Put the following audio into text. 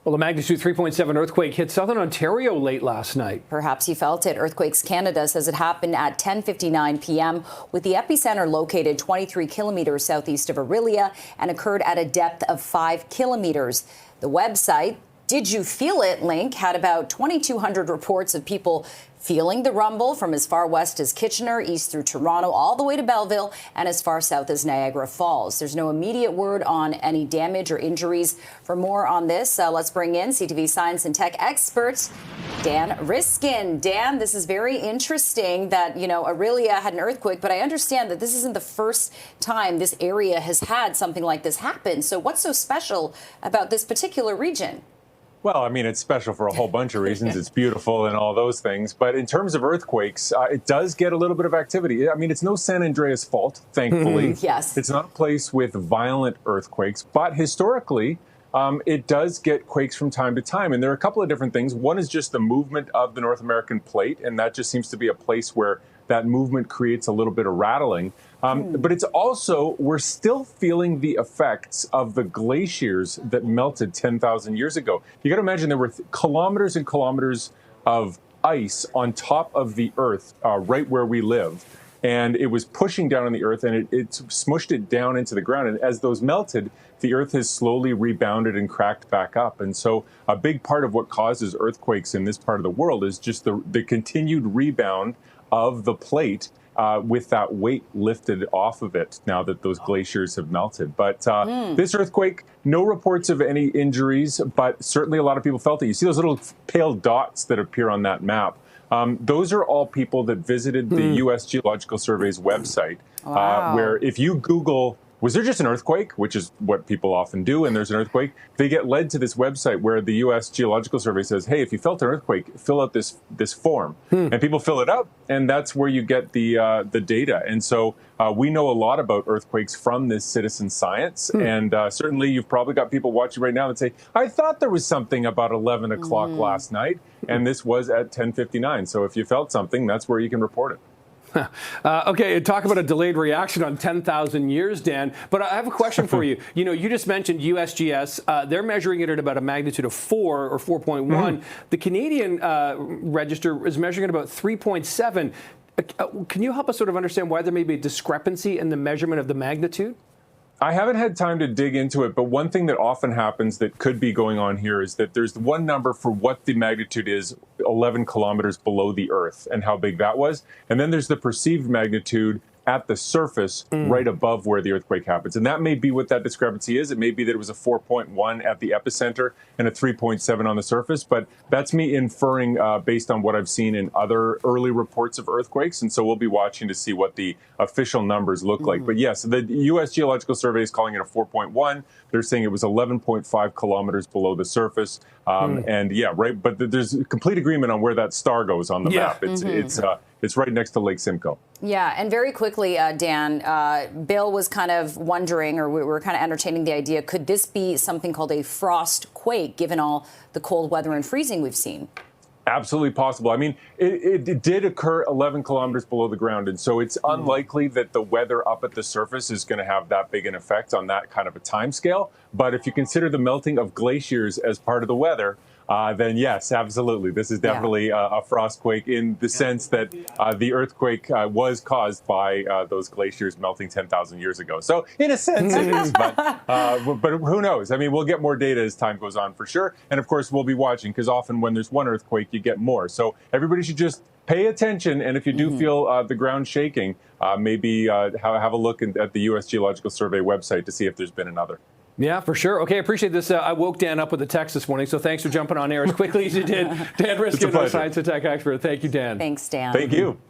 Well, a magnitude 3.7 earthquake hit southern Ontario late last night. Perhaps you felt it. Earthquakes Canada says it happened at 10:59 p.m. with the epicenter located 23 kilometers southeast of Orillia and occurred at a depth of 5 kilometers. The website Did You Feel It link had about 2,200 reports of people feeling the rumble from as far west as Kitchener, east through Toronto, all the way to Belleville, and as far south as Niagara Falls. There's no immediate word on any damage or injuries. For more on this, let's bring in CTV science and tech expert Dan Riskin. Dan, this is very interesting that, Orillia had an earthquake, but I understand that this isn't the first time this area has had something like this happen. So what's so special about this particular region? Well, I mean, it's special for a whole bunch of reasons. It's beautiful and all those things. But in terms of earthquakes, it does get a little bit of activity. I mean, it's no San Andreas fault, thankfully. Yes. It's not a place with violent earthquakes. But historically, it does get quakes from time to time. And there are a couple of different things. One is just the movement of the North American plate. And that just seems to be a place where that movement creates a little bit of rattling. But it's also, we're still feeling the effects of the glaciers that melted 10,000 years ago. You got to imagine there were kilometers and kilometers of ice on top of the Earth right where we live. And it was pushing down on the Earth and it smushed it down into the ground. And as those melted, the Earth has slowly rebounded and cracked back up. And so a big part of what causes earthquakes in this part of the world is just the continued rebound of the plate with that weight lifted off of it now that those glaciers have melted. But this earthquake, no reports of any injuries, but certainly a lot of people felt it. You see those little pale dots that appear on that map. Those are all people that visited the U.S. Geological Survey's website, where if you Google, was there just an earthquake, which is what people often do, and there's an earthquake, they get led to this website where the U.S. Geological Survey says, hey, if you felt an earthquake, fill out this form. And people fill it out, and that's where you get the data. And so we know a lot about earthquakes from this citizen science, and certainly you've probably got people watching right now that say, I thought there was something about 11 o'clock last night, and this was at 10:59. So if you felt something, that's where you can report it. Okay, talk about a delayed reaction on 10,000 years, Dan. But I have a question for you. You just mentioned USGS. They're measuring it at about a magnitude of 4 or 4.1. The Canadian register is measuring it about 3.7. Can you help us sort of understand why there may be a discrepancy in the measurement of the magnitude? I haven't had time to dig into it, but one thing that often happens that could be going on here is that there's one number for what the magnitude is 11 kilometers below the Earth and how big that was. And then there's the perceived magnitude at the surface right above where the earthquake happens. And that may be what that discrepancy is. It may be that it was a 4.1 at the epicenter and a 3.7 on the surface. But that's me inferring based on what I've seen in other early reports of earthquakes. And so we'll be watching to see what the official numbers look like. But yes, the U.S. Geological Survey is calling it a 4.1. They're saying it was 11.5 kilometers below the surface. And yeah, right. But there's complete agreement on where that star goes on the map. It's right next to Lake Simcoe. Yeah, and very quickly, Dan, Bill was kind of wondering, or we were kind of entertaining the idea, could this be something called a frost quake, given all the cold weather and freezing we've seen? Absolutely possible. I mean, it did occur 11 kilometers below the ground, and so it's unlikely that the weather up at the surface is going to have that big an effect on that kind of a time scale. But if you consider the melting of glaciers as part of the weather, then yes, absolutely. This is definitely a frost quake in the sense that the earthquake was caused by those glaciers melting 10,000 years ago. So in a sense it is, but who knows? I mean, we'll get more data as time goes on for sure. And of course, we'll be watching because often when there's one earthquake, you get more. So everybody should just pay attention. And if you do feel the ground shaking, maybe have a look at the U.S. Geological Survey website to see if there's been another. Yeah, for sure. Okay, I appreciate this. I woke Dan up with a text this morning, so thanks for jumping on air as quickly as you did. Dan Riskin, our science and tech expert. Thank you, Dan. Thanks, Dan. Thank you.